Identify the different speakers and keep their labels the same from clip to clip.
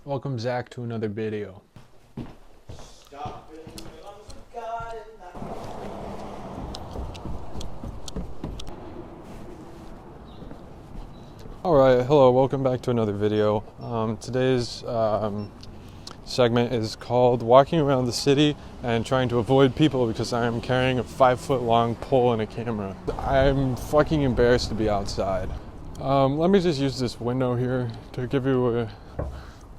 Speaker 1: Welcome Zach to another video. Alright, hello, welcome back to another video. Today's segment is called Walking Around the City and Trying to Avoid People because I am carrying a 5-foot long pole and a camera. I'm fucking embarrassed to be outside. Let me just use this window here to give you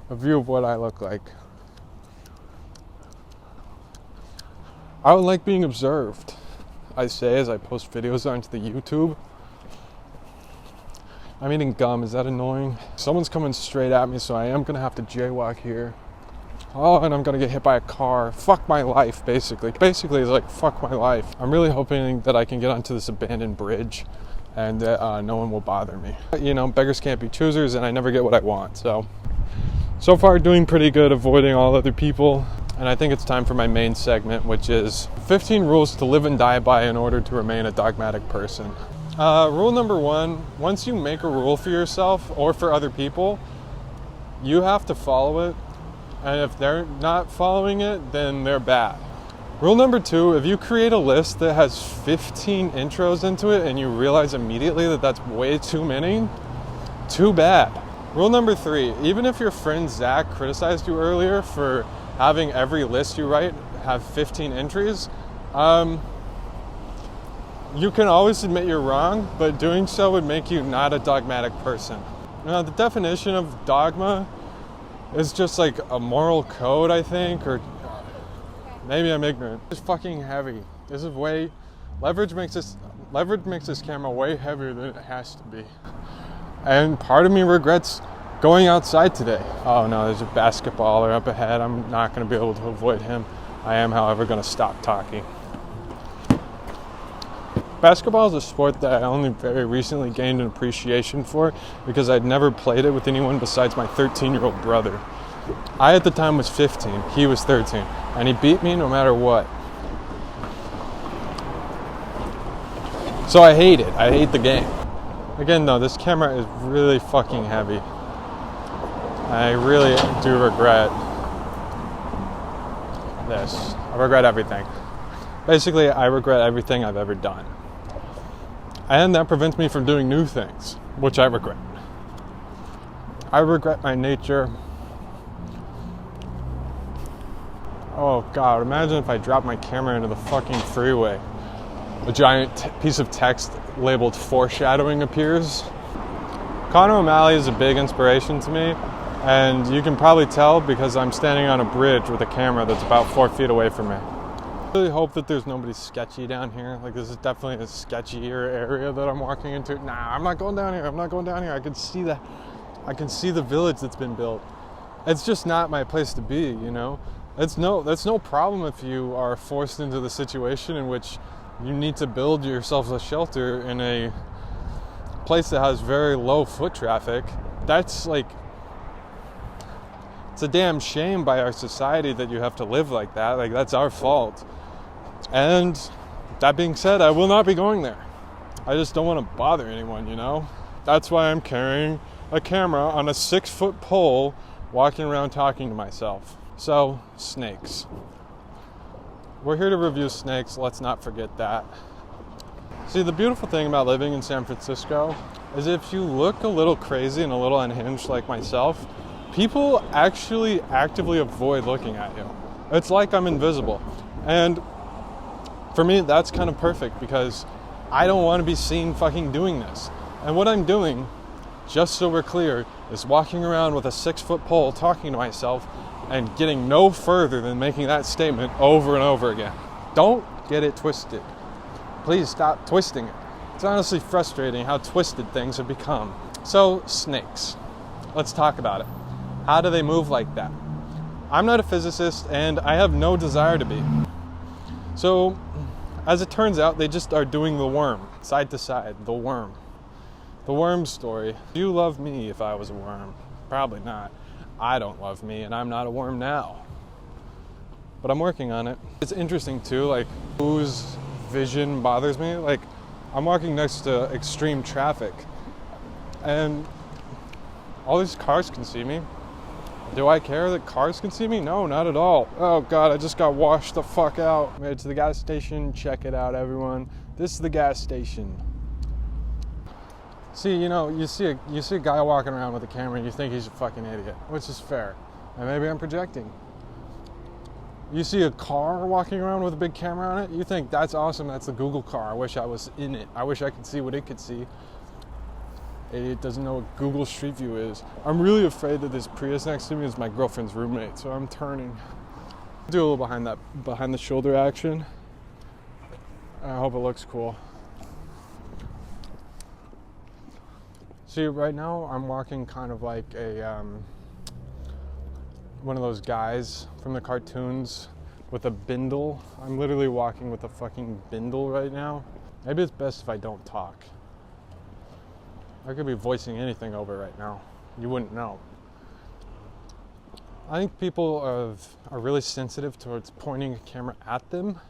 Speaker 1: a view of what I look like. I don't like being observed, I say as I post videos onto the YouTube. I'm eating gum, is that annoying? Someone's coming straight at me, so I am gonna have to jaywalk here. Oh, and I'm gonna get hit by a car. Fuck my life, basically. Basically, it's like, fuck my life. I'm really hoping that I can get onto this abandoned bridge and that no one will bother me. You know, beggars can't be choosers, and I never get what I want, so far doing pretty good avoiding all other people. And I think it's time for my main segment, which is 15 rules to live and die by in order to remain a dogmatic person. Rule number 1, once you make a rule for yourself or for other people, you have to follow it. And if they're not following it, then they're bad. Rule number 2, if you create a list that has 15 intros into it and you realize immediately that that's way too many, too bad. Rule number 3, even if your friend Zach criticized you earlier for having every list you write have 15 entries, you can always admit you're wrong, but doing so would make you not a dogmatic person. Now, the definition of dogma is just like a moral code, I think, or maybe I'm ignorant. It's fucking heavy. This is leverage makes this camera way heavier than it has to be. And part of me regrets going outside today. Oh no, there's a basketballer up ahead. I'm not going to be able to avoid him. I am, however, going to stop talking. Basketball is a sport that I only very recently gained an appreciation for because I'd never played it with anyone besides my 13-year-old brother. I at the time was 15, he was 13, and he beat me no matter what. So I hate it. I hate the game. Again though, this camera is really fucking heavy. I really do regret this. I regret everything. Basically, I regret everything I've ever done. And that prevents me from doing new things, which I regret. I regret my nature. Oh God, imagine if I dropped my camera into the fucking freeway. A giant piece of text labeled foreshadowing appears. Conor O'Malley is a big inspiration to me, and you can probably tell because I'm standing on a bridge with a camera that's about 4 feet away from me. I really hope that there's nobody sketchy down here. Like, this is definitely a sketchier area that I'm walking into. Nah, I'm not going down here. I'm not going down here. I can see the village that's been built. It's just not my place to be, you know? That's no problem if you are forced into the situation in which you need to build yourself a shelter in a place that has very low foot traffic. That's like, it's a damn shame by our society that you have to live like that. Like, that's our fault. And that being said, I will not be going there. I just don't want to bother anyone, you know? That's why I'm carrying a camera on a 6-foot pole, walking around talking to myself. So, snakes. We're here to review snakes, let's not forget that. See, the beautiful thing about living in San Francisco is if you look a little crazy and a little unhinged like myself, people actually actively avoid looking at you. It's like I'm invisible. And for me, that's kind of perfect because I don't want to be seen fucking doing this. And what I'm doing, just so we're clear, is walking around with a 6-foot pole talking to myself and getting no further than making that statement over and over again. Don't get it twisted. Please stop twisting it. It's honestly frustrating how twisted things have become. So, snakes. Let's talk about it. How do they move like that? I'm not a physicist and I have no desire to be. So, as it turns out, they just are doing the worm, side to side, the worm. The worm story. Do you love me if I was a worm? Probably not. I don't love me and I'm not a worm now. But I'm working on it. It's interesting too, like, whose vision bothers me. Like, I'm walking next to extreme traffic and all these cars can see me. Do I care that cars can see me? No, not at all. Oh God, I just got washed the fuck out. Made it to the gas station. Check it out, everyone. This is the gas station. See, you see a guy walking around with a camera and you think he's a fucking idiot, which is fair. And maybe I'm projecting. You see a car walking around with a big camera on it, you think that's awesome, that's the Google car. I wish I was in it. I wish I could see what it could see. It doesn't know what Google Street View is. I'm really afraid that this Prius next to me is my girlfriend's roommate, so I'm turning. Do a little behind the shoulder action. I hope it looks cool. See, right now I'm walking kind of like one of those guys from the cartoons with a bindle. I'm literally walking with a fucking bindle right now. Maybe it's best if I don't talk. I could be voicing anything over right now. You wouldn't know. I think people are really sensitive towards pointing a camera at them.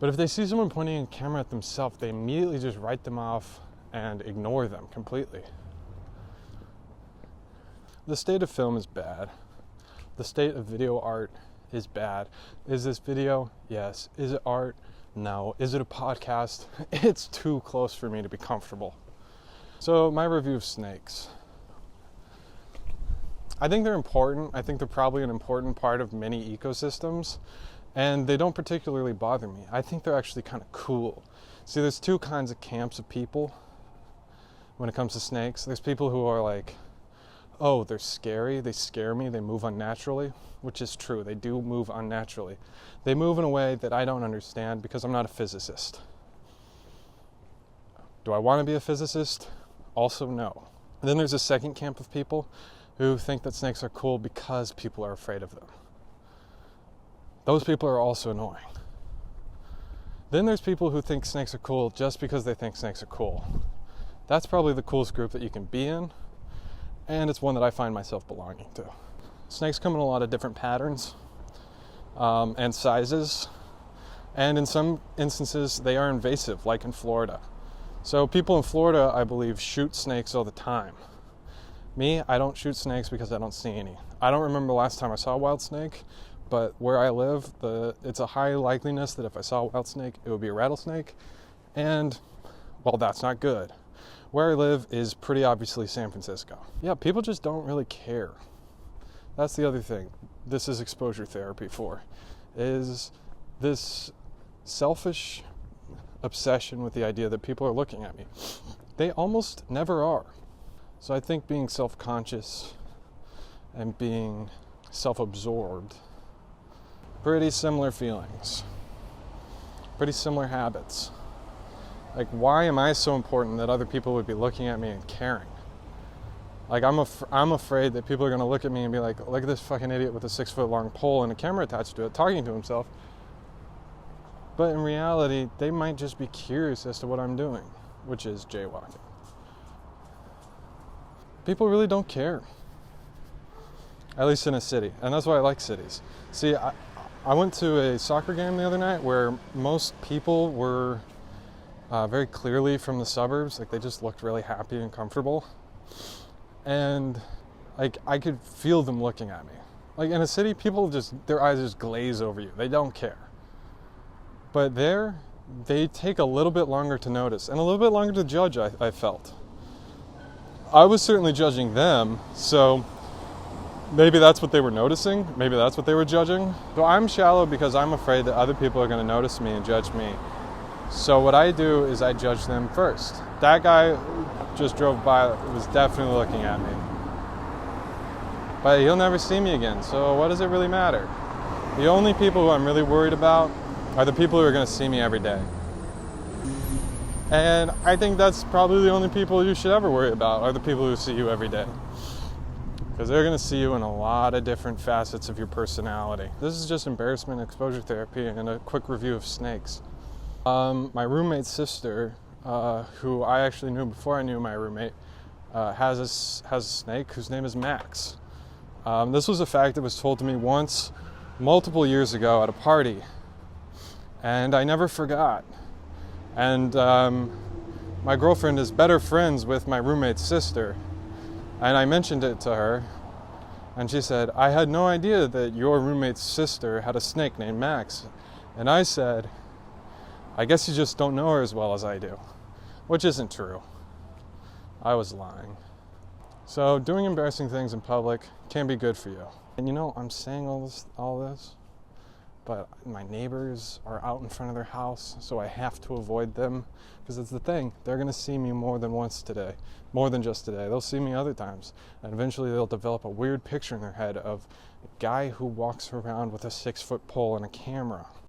Speaker 1: But if they see someone pointing a camera at themselves, they immediately just write them off and ignore them completely. The state of film is bad. The state of video art is bad. Is this video? Yes. Is it art? No. Is it a podcast? It's too close for me to be comfortable. So my review of snakes. I think they're important. I think they're probably an important part of many ecosystems, and they don't particularly bother me. I think they're actually kind of cool. See, there's two kinds of camps of people when it comes to snakes. There's people who are like, oh, they're scary, they scare me, they move unnaturally, which is true. They do move unnaturally. They move in a way that I don't understand because I'm not a physicist. Do I want to be a physicist? Also, no. And then there's a second camp of people who think that snakes are cool because people are afraid of them. Those people are also annoying. Then there's people who think snakes are cool just because they think snakes are cool. That's probably the coolest group that you can be in, and it's one that I find myself belonging to. Snakes come in a lot of different patterns and sizes, and in some instances they are invasive, like in Florida. So people in Florida, I believe, shoot snakes all the time. Me, I don't shoot snakes because I don't see any. I don't remember the last time I saw a wild snake, but where I live, it's a high likeliness that if I saw a wild snake, it would be a rattlesnake, and, well, that's not good. Where I live is pretty obviously San Francisco. Yeah, people just don't really care. That's the other thing this is exposure therapy for, is this selfish obsession with the idea that people are looking at me. They almost never are. So I think being self-conscious and being self-absorbed, pretty similar feelings, pretty similar habits. Like, why am I so important that other people would be looking at me and caring? Like, I'm afraid that people are going to look at me and be like, look at this fucking idiot with a 6-foot-long pole and a camera attached to it, talking to himself. But in reality, they might just be curious as to what I'm doing, which is jaywalking. People really don't care. At least in a city. And that's why I like cities. See, I went to a soccer game the other night where most people were very clearly from the suburbs. Like, they just looked really happy and comfortable. And like, I could feel them looking at me. Like, in a city, people their eyes just glaze over you. They don't care. But there, they take a little bit longer to notice and a little bit longer to judge, I felt. I was certainly judging them, so maybe that's what they were noticing. Maybe that's what they were judging. So I'm shallow because I'm afraid that other people are going to notice me and judge me. So what I do is I judge them first. That guy just drove by, was definitely looking at me. But he'll never see me again, so what does it really matter? The only people who I'm really worried about are the people who are going to see me every day. And I think that's probably the only people you should ever worry about, are the people who see you every day. Because they're going to see you in a lot of different facets of your personality. This is just embarrassment exposure therapy and a quick review of snakes. My roommate's sister, who I actually knew before I knew my roommate, has a snake whose name is Max. This was a fact that was told to me once, multiple years ago at a party, and I never forgot. And my girlfriend is better friends with my roommate's sister, and I mentioned it to her, And she said, I had no idea that your roommate's sister had a snake named Max. And I said, I guess you just don't know her as well as I do. Which isn't true. I was lying. So doing embarrassing things in public can be good for you. And I'm saying all this, but my neighbors are out in front of their house, so I have to avoid them. Because it's the thing, they're going to see me more than once today. More than just today. They'll see me other times. And eventually they'll develop a weird picture in their head of a guy who walks around with a 6-foot pole and a camera.